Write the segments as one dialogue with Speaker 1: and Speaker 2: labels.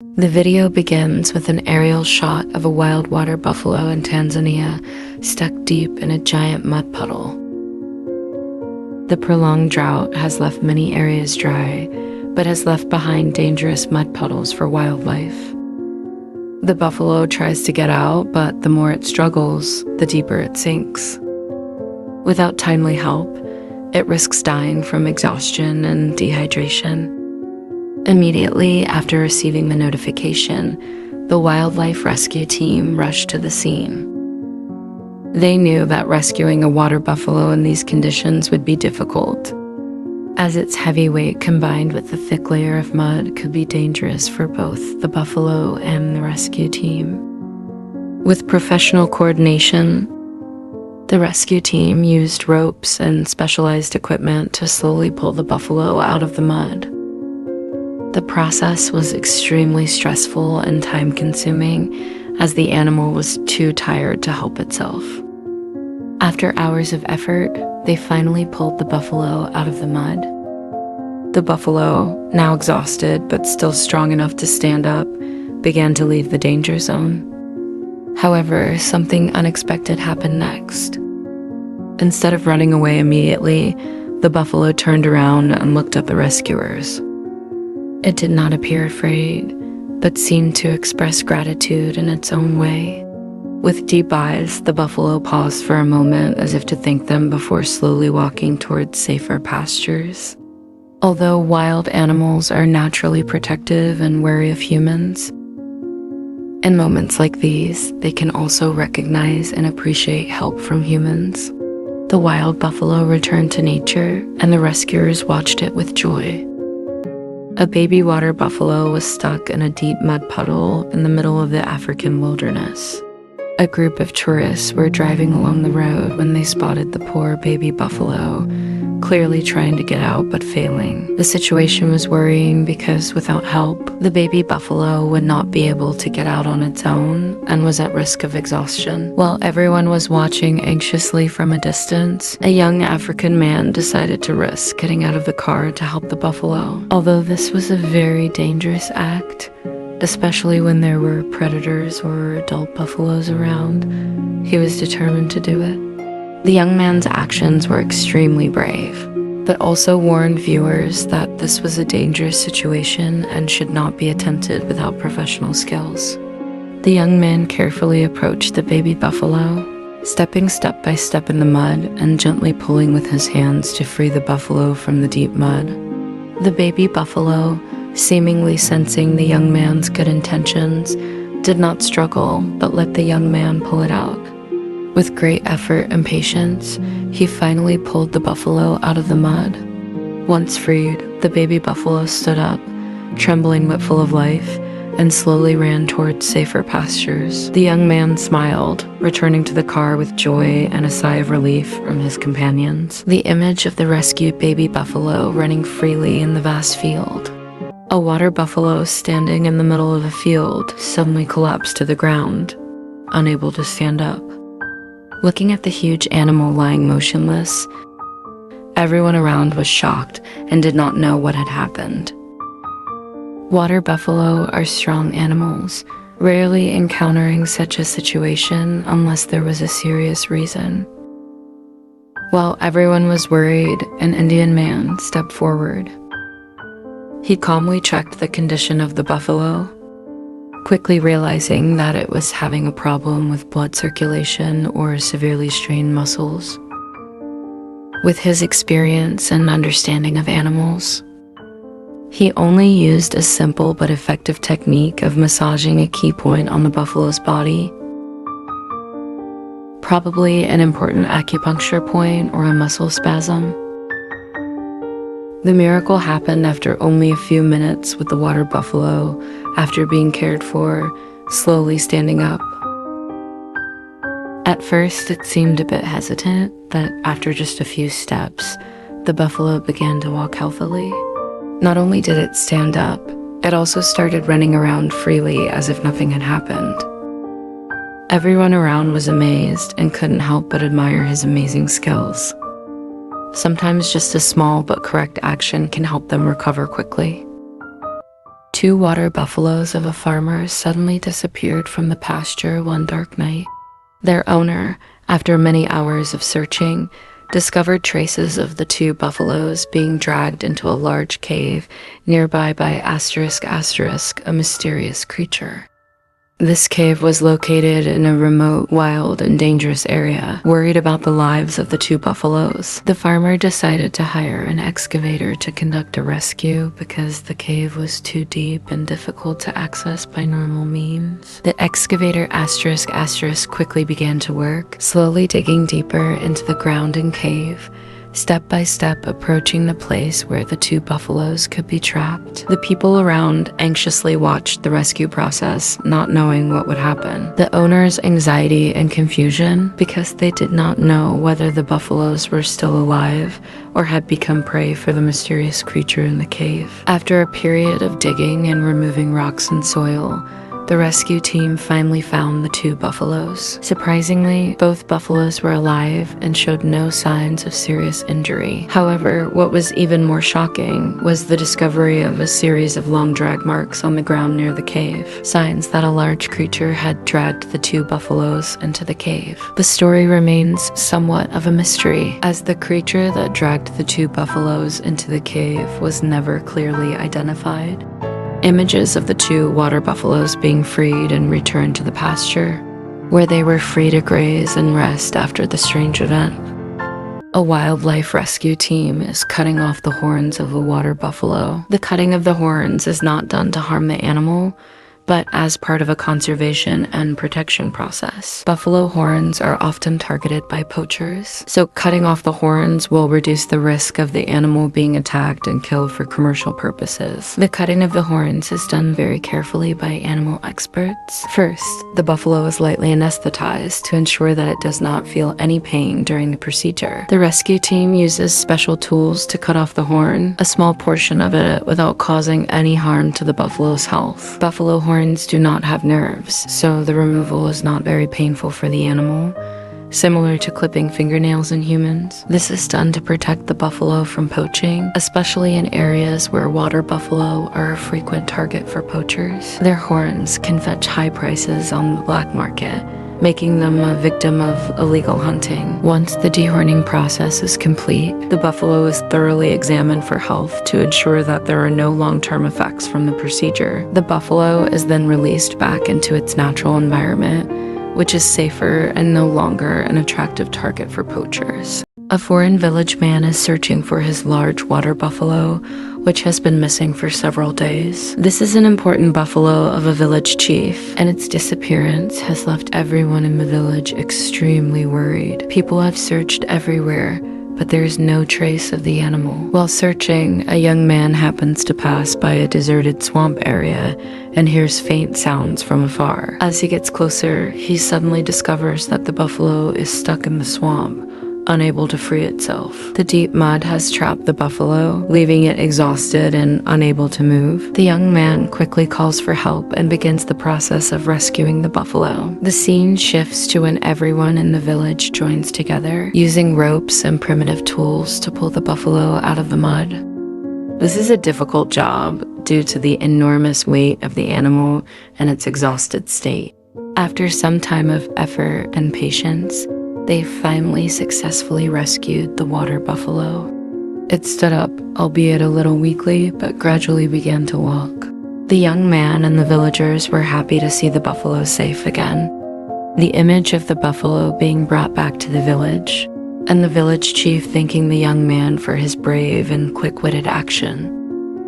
Speaker 1: The video begins with an aerial shot of a wild water buffalo in Tanzania stuck deep in a giant mud puddle. The prolonged drought has left many areas dry, but has left behind dangerous mud puddles for wildlife. The buffalo tries to get out, but the more it struggles, the deeper it sinks. Without timely help, it risks dying from exhaustion and dehydration. Immediately after receiving the notification, the wildlife rescue team rushed to the scene. They knew that rescuing a water buffalo in these conditions would be difficult, as its heavy weight combined with the thick layer of mud could be dangerous for both the buffalo and the rescue team. With professional coordination, the rescue team used ropes and specialized equipment to slowly pull the buffalo out of the mud. The process was extremely stressful and time-consuming, as the animal was too tired to help itself. After hours of effort, they finally pulled the buffalo out of the mud. The buffalo, now exhausted but still strong enough to stand up, began to leave the danger zone. However, something unexpected happened next. Instead of running away immediately, the buffalo turned around and looked at the rescuers. It did not appear afraid, but seemed to express gratitude in its own way. With deep eyes, the buffalo paused for a moment as if to thank them before slowly walking towards safer pastures. Although wild animals are naturally protective and wary of humans, in moments like these, they can also recognize and appreciate help from humans. The wild buffalo returned to nature, and the rescuers watched it with joy. A baby water buffalo was stuck in a deep mud puddle in the middle of the African wilderness. A group of tourists were driving along the road when they spotted the poor baby buffalo, clearly trying to get out but failing. The situation was worrying because without help, the baby buffalo would not be able to get out on its own and was at risk of exhaustion. While everyone was watching anxiously from a distance, a young African man decided to risk getting out of the car to help the buffalo. Although this was a very dangerous act, especially when there were predators or adult buffaloes around, he was determined to do it. The young man's actions were extremely brave, but also warned viewers that this was a dangerous situation and should not be attempted without professional skills. The young man carefully approached the baby buffalo, stepping step by step in the mud and gently pulling with his hands to free the buffalo from the deep mud. The baby buffalo, seemingly sensing the young man's good intentions, did not struggle but let the young man pull it out. With great effort and patience, he finally pulled the buffalo out of the mud. Once freed, the baby buffalo stood up, trembling but full of life, and slowly ran towards safer pastures. The young man smiled, returning to the car with joy and a sigh of relief from his companions. The image of the rescued baby buffalo running freely in the vast field. A water buffalo standing in the middle of a field suddenly collapsed to the ground, unable to stand up. Looking at the huge animal lying motionless, everyone around was shocked and did not know what had happened. Water buffalo are strong animals, rarely encountering such a situation unless there was a serious reason. While everyone was worried, an Indian man stepped forward. He calmly checked the condition of the buffalo, quickly realizing that it was having a problem with blood circulation or severely strained muscles. With his experience and understanding of animals, he only used a simple but effective technique of massaging a key point on the buffalo's body, probably an important acupuncture point or a muscle spasm. The miracle happened after only a few minutes, with the water buffalo, after being cared for, slowly standing up. At first, it seemed a bit hesitant, but after just a few steps, the buffalo began to walk healthily. Not only did it stand up, it also started running around freely as if nothing had happened. Everyone around was amazed and couldn't help but admire his amazing skills. Sometimes just a small but correct action can help them recover quickly. Two water buffaloes of a farmer suddenly disappeared from the pasture one dark night. Their owner, after many hours of searching, discovered traces of the two buffaloes being dragged into a large cave nearby by ***, a mysterious creature. This cave was located in a remote, wild, and dangerous area. Worried about the lives of the two buffaloes, the farmer decided to hire an excavator to conduct a rescue because the cave was too deep and difficult to access by normal means. The excavator *** quickly began to work, slowly digging deeper into the ground and cave, step by step approaching the place where the two buffaloes could be trapped. The people around anxiously watched the rescue process, not knowing what would happen. The owner's anxiety and confusion because they did not know whether the buffaloes were still alive or had become prey for the mysterious creature in the cave. After a period of digging and removing rocks and soil, the rescue team finally found the two buffaloes. Surprisingly, both buffaloes were alive and showed no signs of serious injury. However, what was even more shocking was the discovery of a series of long drag marks on the ground near the cave, signs that a large creature had dragged the two buffaloes into the cave. The story remains somewhat of a mystery, as the creature that dragged the two buffaloes into the cave was never clearly identified. Images of the two water buffaloes being freed and returned to the pasture, where they were free to graze and rest after the strange event. A wildlife rescue team is cutting off the horns of a water buffalo. The cutting of the horns is not done to harm the animal, but as part of a conservation and protection process. Buffalo horns are often targeted by poachers, so cutting off the horns will reduce the risk of the animal being attacked and killed for commercial purposes. The cutting of the horns is done very carefully by animal experts. First, the buffalo is lightly anesthetized to ensure that it does not feel any pain during the procedure. The rescue team uses special tools to cut off the horn, a small portion of it, without causing any harm to the buffalo's health. Buffalo horns do not have nerves, so the removal is not very painful for the animal, similar to clipping fingernails in humans. This is done to protect the buffalo from poaching, especially in areas where water buffalo are a frequent target for poachers. Their horns can fetch high prices on the black market, making them a victim of illegal hunting. Once the dehorning process is complete, the buffalo is thoroughly examined for health to ensure that there are no long-term effects from the procedure. The buffalo is then released back into its natural environment, which is safer and no longer an attractive target for poachers. A foreign village man is searching for his large water buffalo, which has been missing for several days. This is an important buffalo of a village chief, and its disappearance has left everyone in the village extremely worried. People have searched everywhere, but there is no trace of the animal. While searching, a young man happens to pass by a deserted swamp area and hears faint sounds from afar. As he gets closer, he suddenly discovers that the buffalo is stuck in the swamp, unable to free itself. The deep mud has trapped the buffalo, leaving it exhausted and unable to move. The young man quickly calls for help and begins the process of rescuing the buffalo. The scene shifts to when everyone in the village joins together, using ropes and primitive tools to pull the buffalo out of the mud. This is a difficult job due to the enormous weight of the animal and its exhausted state. After some time of effort and patience, they finally successfully rescued the water buffalo. It stood up, albeit a little weakly, but gradually began to walk. The young man and the villagers were happy to see the buffalo safe again. The image of the buffalo being brought back to the village, and the village chief thanking the young man for his brave and quick-witted action.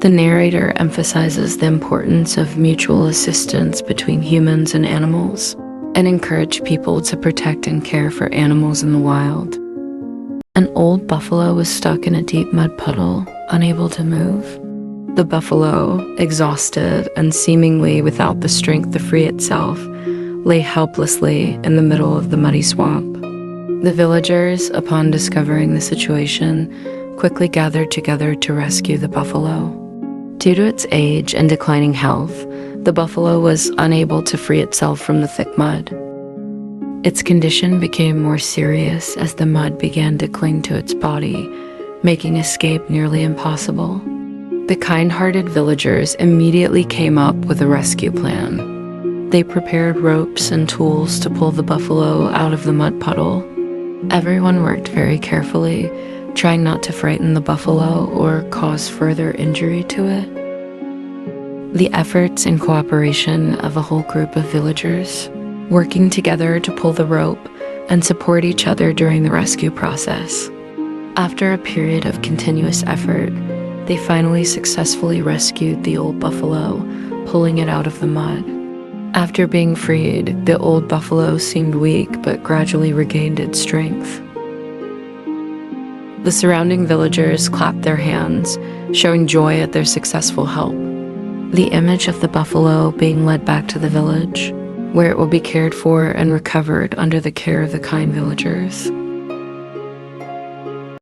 Speaker 1: The narrator emphasizes the importance of mutual assistance between humans and animals, and encourage people to protect and care for animals in the wild. An old buffalo was stuck in a deep mud puddle, unable to move. The buffalo, exhausted and seemingly without the strength to free itself, lay helplessly in the middle of the muddy swamp. The villagers, upon discovering the situation, quickly gathered together to rescue the buffalo. Due to its age and declining health, the buffalo was unable to free itself from the thick mud. Its condition became more serious as the mud began to cling to its body, making escape nearly impossible. The kind-hearted villagers immediately came up with a rescue plan. They prepared ropes and tools to pull the buffalo out of the mud puddle. Everyone worked very carefully, trying not to frighten the buffalo or cause further injury to it. The efforts and cooperation of a whole group of villagers, working together to pull the rope and support each other during the rescue process. After a period of continuous effort, they finally successfully rescued the old buffalo, pulling it out of the mud. After being freed, the old buffalo seemed weak but gradually regained its strength. The surrounding villagers clapped their hands, showing joy at their successful help. The image of the buffalo being led back to the village, where it will be cared for and recovered under the care of the kind villagers.